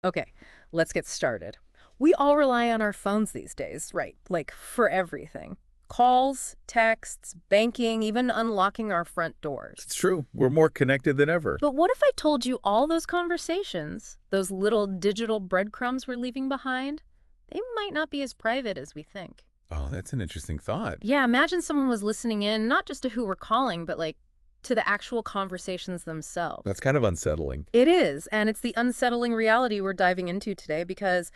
Okay, let's get started. We all rely on our phones these days, right? Like for everything. Calls, texts, banking, even unlocking our front doors. It's true. We're more connected than ever. But what if I told you all those conversations, those little digital breadcrumbs we're leaving behind, they might not be as private as we think. Oh, that's an interesting thought. Yeah, imagine someone was listening in, not just to who we're calling, but like to the actual conversations That's themselves. kind of unsettling. It is, and it's the unsettling reality we're diving into today because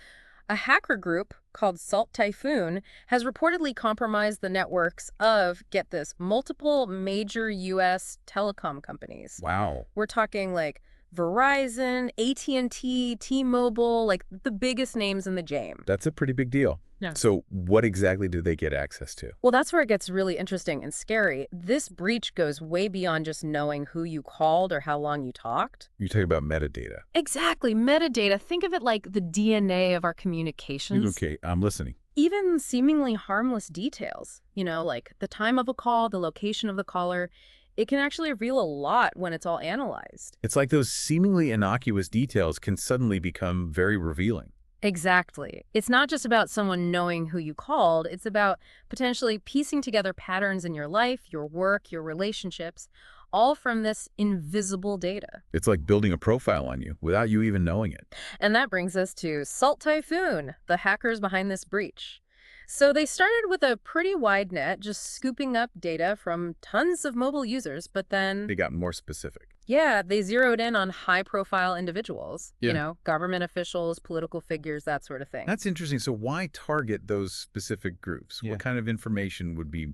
a hacker group called Salt Typhoon has reportedly compromised the networks of, get this, multiple major U.S. telecom companies. Wow. We're talking like Verizon, AT&T, T-Mobile, like the biggest names in the game. That's a pretty big deal. Yeah. So what exactly do they get access to? Well, that's where it gets really interesting and scary. This breach goes way beyond just knowing who you called or how long you talked. You're talking about metadata. Exactly. Metadata. Think of it like the DNA of our communications. Okay, I'm listening. Even seemingly harmless details, like the time of a call, the location of the caller, it can actually reveal a lot when it's all analyzed. It's like those seemingly innocuous details can suddenly become very revealing. Exactly. It's not just about someone knowing who you called, it's about potentially piecing together patterns in your life, your work, your relationships, all from this invisible data. It's like building a profile on you without you even knowing it. And that brings us to Salt Typhoon, the hackers behind this breach. So they started with a pretty wide net, just scooping up data from tons of mobile users, but They then, got more specific. yeah, they zeroed in on high-profile individuals, Yeah. government officials, political figures, that sort of thing. That's interesting. So why target those specific groups? Yeah. What kind of information would be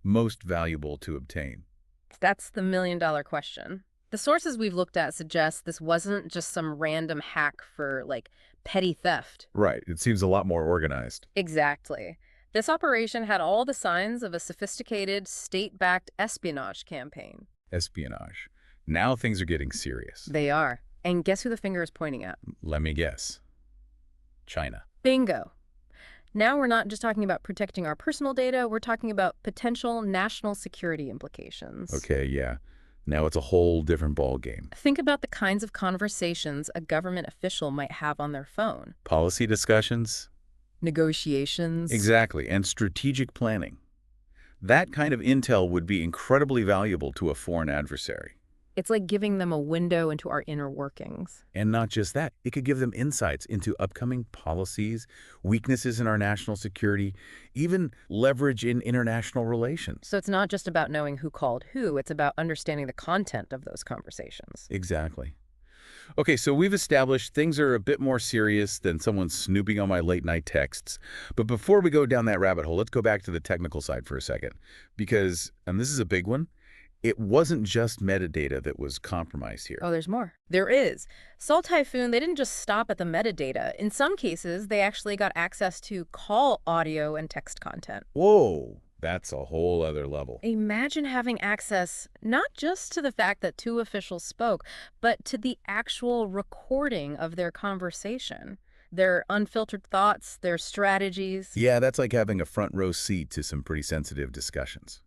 most valuable to obtain? That's the million-dollar question. The sources we've looked at suggest this wasn't just some random hack for, like, petty theft. Right. It seems a lot more organized. Exactly. This operation had all the signs of a sophisticated, state-backed espionage campaign. Espionage. Now things are getting serious. They are. And guess who the finger is pointing at? Let me guess. China. Bingo. Now we're not just talking about protecting our personal data, we're talking about potential national security implications. Okay, yeah. Now it's a whole different ball game. Think about the kinds of conversations a government official might have on their phone. Policy discussions? Negotiations. Exactly. And strategic planning. That kind of intel would be incredibly valuable to a foreign adversary. It's like giving them a window into our inner workings. And not just that, it could give them insights into upcoming policies, weaknesses in our national security, even leverage in international relations. So it's not just about knowing who called who, it's about understanding the content of those conversations. Exactly. Okay, so we've established things are a bit more serious than someone snooping on my late-night texts. But before we go down that rabbit hole, let's go back to the technical side for a second. Because, and this is a big one, it wasn't just metadata that was compromised here. Oh, there's more. There is. Salt Typhoon, they didn't just stop at the metadata. In some cases, they actually got access to call audio and text content. Whoa, that's a whole other level. Imagine having access not just to the fact that two officials spoke, but to the actual recording of their conversation, their unfiltered thoughts, their strategies. Yeah, that's like having a front row seat to some pretty sensitive discussions.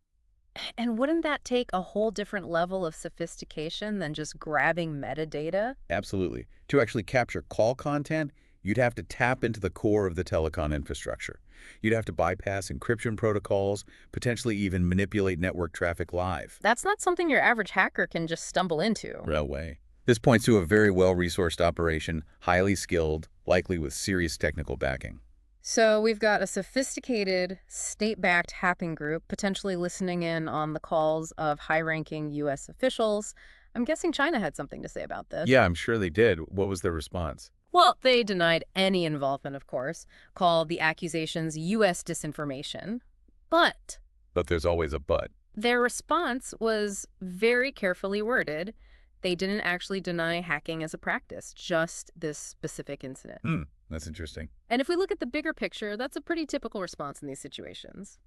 And wouldn't that take a whole different level of sophistication than just grabbing metadata? Absolutely. To actually capture call content, you'd have to tap into the core of the telecom infrastructure. You'd have to bypass encryption protocols, potentially even manipulate network traffic live. That's not something your average hacker can just stumble into. No way. This points to a very well-resourced operation, highly skilled, likely with serious technical backing. So we've got a sophisticated, state-backed hacking group potentially listening in on the calls of high-ranking U.S. officials. I'm guessing China had something to say about this. Yeah, I'm sure they did. What was their response? Well, they denied any involvement, of course, called the accusations U.S. disinformation. But But there's always a but. their response was very carefully worded. They didn't actually deny hacking as a practice, just this specific incident. That's interesting. And if we look at the bigger picture, that's a pretty typical response in these situations.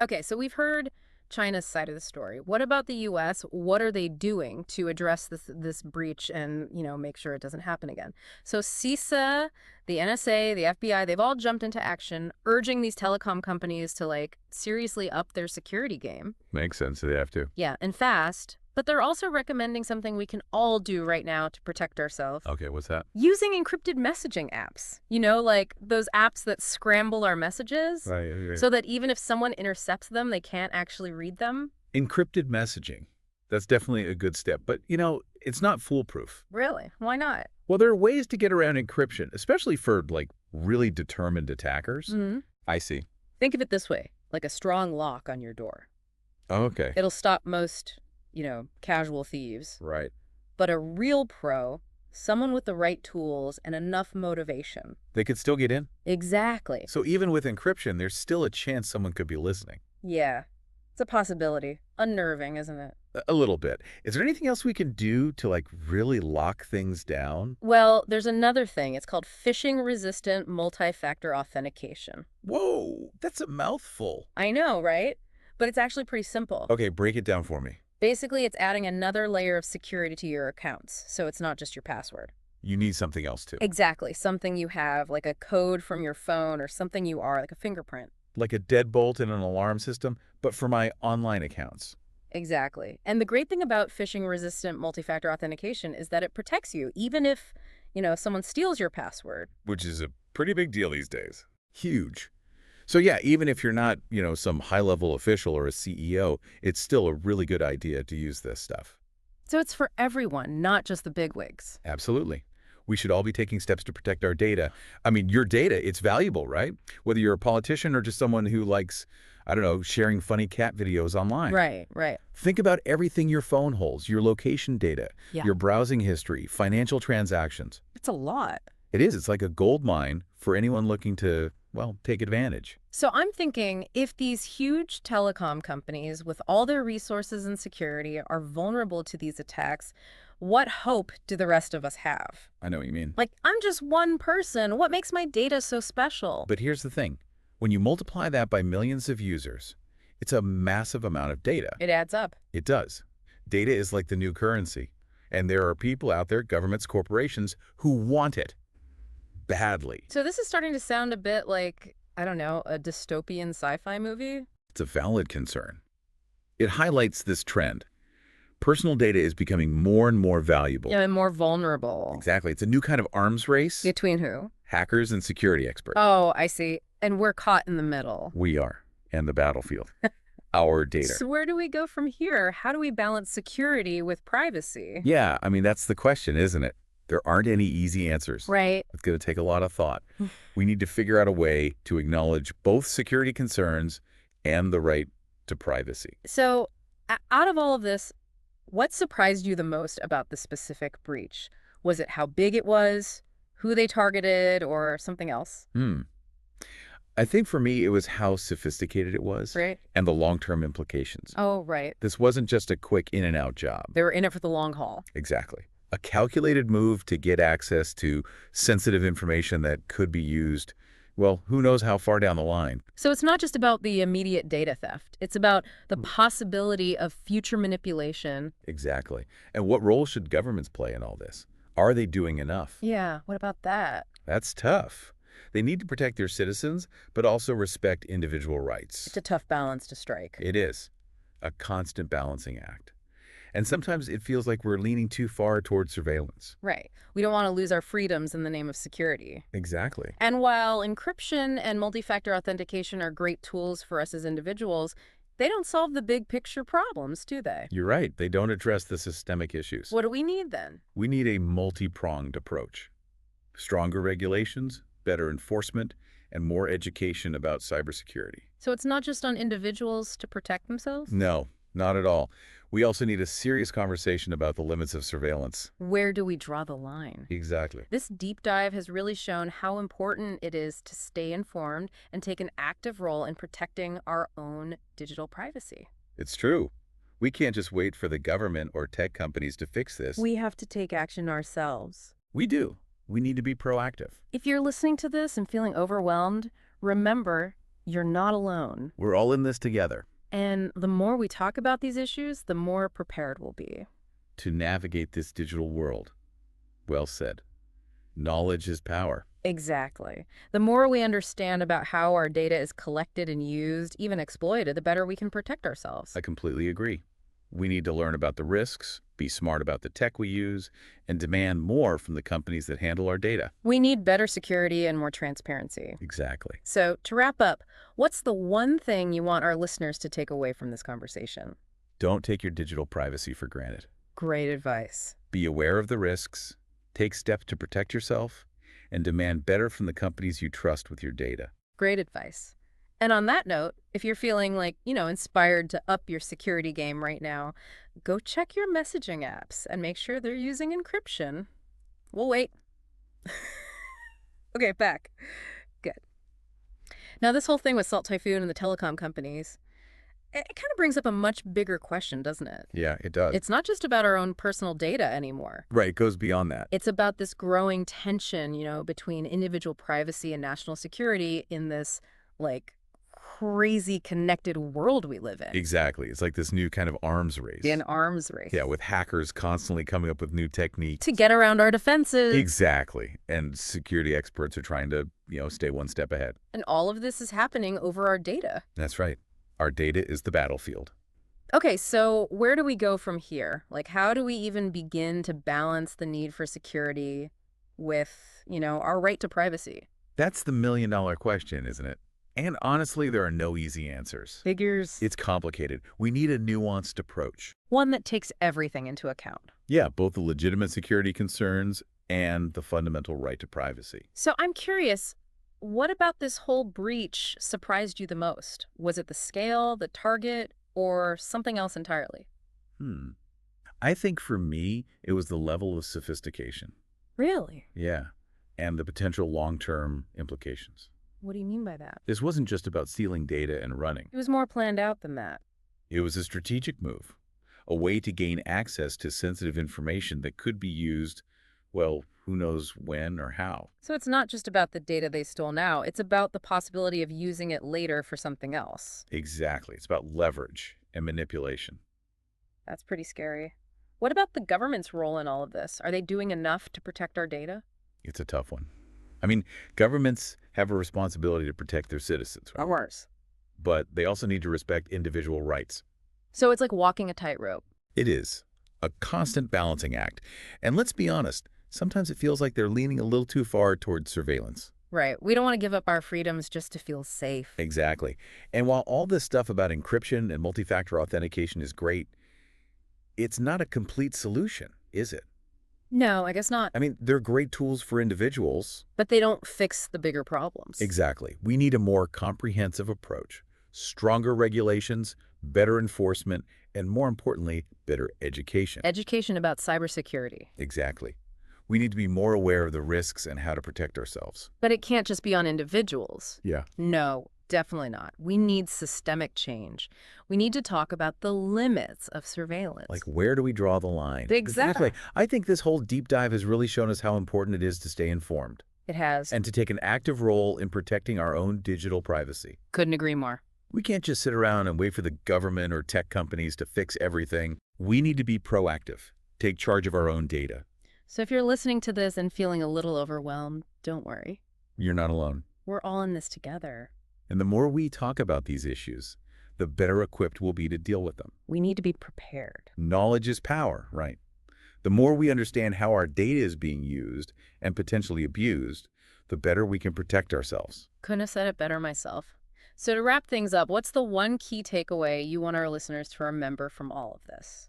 Okay, so we've heard China's side of the story. What about the U.S.? What are they doing to address this breach and, make sure it doesn't happen again? So CISA, the NSA, the FBI, they've all jumped into action, urging these telecom companies to, seriously up their security game. Makes sense. They have to. Yeah, and fast. But they're also recommending something we can all do right now to protect ourselves. Okay, what's that? Using encrypted messaging apps. Like those apps that scramble our messages Right. so that even if someone intercepts them, they can't actually read them. Encrypted messaging. That's definitely a good step. But, it's not foolproof. Really? Why not? Well, there are ways to get around encryption, especially for, really determined attackers. Hmm. I see. Think of it this way, like a strong lock on your door. Okay. It'll stop most, casual thieves. Right. But a real pro, someone with the right tools and enough motivation. They could still get in. Exactly. So even with encryption, there's still a chance someone could be listening. Yeah, it's a possibility. Unnerving, isn't it? A little bit. Is there anything else we can do to, really lock things down? Well, there's another thing. It's called phishing-resistant multi-factor authentication. Whoa, that's a mouthful. I know, right? But it's actually pretty simple. Okay, break it down for me. Basically, it's adding another layer of security to your accounts, so it's not just your password. You need something else too. Exactly. Something you have, like a code from your phone, or something you are, like a fingerprint. Like a deadbolt in an alarm system, but for my online accounts. Exactly. And the great thing about phishing-resistant multi-factor authentication is that it protects you, even if, someone steals your password. Which is a pretty big deal these days. Huge. So yeah, even if you're not, some high-level official or a CEO, it's still a really good idea to use this stuff. So it's for everyone, not just the bigwigs. Absolutely. We should all be taking steps to protect our data. I mean, your data, it's valuable, right? Whether you're a politician or just someone who likes, I don't know, sharing funny cat videos online. Right, right. Think about everything your phone holds, your location data, Yeah. your browsing history, financial transactions. It's a lot. It is. It's like a gold mine for anyone looking to, take advantage. So I'm thinking if these huge telecom companies with all their resources and security are vulnerable to these attacks, what hope do the rest of us have? I know what you mean. Like, I'm just one person. What makes my data so special? But here's the thing. When you multiply that by millions of users, it's a massive amount of data. It adds up. It does. Data is like the new currency. And there are people out there, governments, corporations, who want it badly. So this is starting to sound a bit like, I don't know, a dystopian sci-fi movie? It's a valid concern. It highlights this trend. Personal data is becoming more and more valuable. Yeah, and more vulnerable. Exactly. It's a new kind of arms race. Between who? Hackers and security experts. Oh, I see. And we're caught in the middle. We are. And the battlefield. Our data. So where do we go from here? How do we balance security with privacy? Yeah, I mean, that's the question, isn't it? There aren't any easy answers. Right. It's going to take a lot of thought. We need to figure out a way to acknowledge both security concerns and the right to privacy. So out of all of this, what surprised you the most about the specific breach? Was it how big it was, who they targeted, or something else? I think for me, it was how sophisticated it was Right. and the long-term implications. Oh, right. This wasn't just a quick in and out job. They were in it for the long haul. Exactly. A calculated move to get access to sensitive information that could be used, well, who knows how far down the line. So it's not just about the immediate data theft. It's about the possibility of future manipulation. Exactly. And what role should governments play in all this? Are they doing enough? Yeah, what about that? That's tough. They need to protect their citizens, but also respect individual rights. It's a tough balance to strike. It is a constant balancing act. And sometimes it feels like we're leaning too far toward surveillance. Right. We don't want to lose our freedoms in the name of security. Exactly. And while encryption and multi-factor authentication are great tools for us as individuals, they don't solve the big picture problems, do they? You're right. They don't address the systemic issues. What do we need then? We need a multi-pronged approach. Stronger regulations, better enforcement, and more education about cybersecurity. So it's not just on individuals to protect themselves? No, not at all. We also need a serious conversation about the limits of surveillance. Where do we draw the line? Exactly. This deep dive has really shown how important it is to stay informed and take an active role in protecting our own digital privacy. It's true. We can't just wait for the government or tech companies to fix this. We have to take action ourselves. We do. We need to be proactive. If you're listening to this and feeling overwhelmed, remember, you're not alone. We're all in this together. And the more we talk about these issues, the more prepared we'll be. To navigate this digital world. Well said. Knowledge is power. Exactly. The more we understand about how our data is collected and used, even exploited, the better we can protect ourselves. I completely agree. We need to learn about the risks, be smart about the tech we use, and demand more from the companies that handle our data. We need better security and more transparency. Exactly. So, to wrap up, what's the one thing you want our listeners to take away from this conversation? Don't take your digital privacy for granted. Great advice. Be aware of the risks, take steps to protect yourself, and demand better from the companies you trust with your data. Great advice. And on that note, if you're feeling like, inspired to up your security game right now, go check your messaging apps and make sure they're using encryption. We'll wait. Okay, back. Good. Now, this whole thing with Salt Typhoon and the telecom companies, it kind of brings up a much bigger question, doesn't it? Yeah, it does. It's not just about our own personal data anymore. Right, it goes beyond that. It's about this growing tension, between individual privacy and national security in this, like, crazy connected world we live in. Exactly. It's like this new kind of arms race. An arms race. Yeah, with hackers constantly coming up with new techniques. To get around our defenses. Exactly. And security experts are trying to, stay one step ahead. And all of this is happening over our data. That's right. Our data is the battlefield. Okay, so where do we go from here? Like, how do we even begin to balance the need for security with, our right to privacy? That's the million-dollar question, isn't it? And honestly, there are no easy answers. Figures. It's complicated. We need a nuanced approach. One that takes everything into account. Yeah, both the legitimate security concerns and the fundamental right to privacy. So I'm curious, what about this whole breach surprised you the most? Was it the scale, the target, or something else entirely? I think for me, it was the level of sophistication. Really? Yeah, and the potential long-term implications. What do you mean by that? This wasn't just about stealing data and running. It was more planned out than that. It was a strategic move, a way to gain access to sensitive information that could be used, well, who knows when or how. So it's not just about the data they stole now, it's about the possibility of using it later for something else. Exactly. It's about leverage and manipulation. That's pretty scary. What about the government's role in all of this? Are they doing enough to protect our data? It's a tough one. I mean, governments have a responsibility to protect their citizens, right? Ours. But they also need to respect individual rights. So it's like walking a tightrope. It is a constant balancing act. And let's be honest, sometimes it feels like they're leaning a little too far towards surveillance. Right. We don't want to give up our freedoms just to feel safe. Exactly. And while all this stuff about encryption and multi-factor authentication is great, it's not a complete solution, is it? No, I guess not. I mean, they're great tools for individuals. But they don't fix the bigger problems. Exactly. We need a more comprehensive approach, stronger regulations, better enforcement, and more importantly, better education. Education about cybersecurity. Exactly. We need to be more aware of the risks and how to protect ourselves. But it can't just be on individuals. Yeah. No, definitely not. We need systemic change. We need to talk about the limits of surveillance. Like, where do we draw the line? Exactly. I think this whole deep dive has really shown us how important it is to stay informed It has. and to take an active role in protecting our own digital privacy. Couldn't agree more. We can't just sit around and wait for the government or tech companies to fix everything. We need to be proactive, take charge of our own data. So if you're listening to this and feeling a little overwhelmed, don't worry. You're not alone. We're all in this together. And the more we talk about these issues, the better equipped we'll be to deal with them. We need to be prepared. Knowledge is power, right? The more we understand how our data is being used and potentially abused, the better we can protect ourselves. Couldn't have said it better myself. So to wrap things up, what's the one key takeaway you want our listeners to remember from all of this?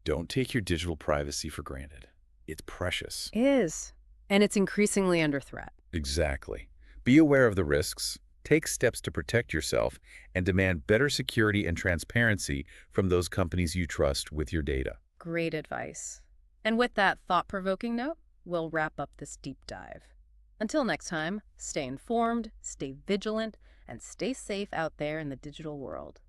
Don't take your digital privacy for granted. It's precious. It is. And it's increasingly under threat. Exactly. Be aware of the risks, take steps to protect yourself, and demand better security and transparency from those companies you trust with your data. Great advice. And with that thought-provoking note, we'll wrap up this deep dive. Until next time, stay informed, stay vigilant, and stay safe out there in the digital world.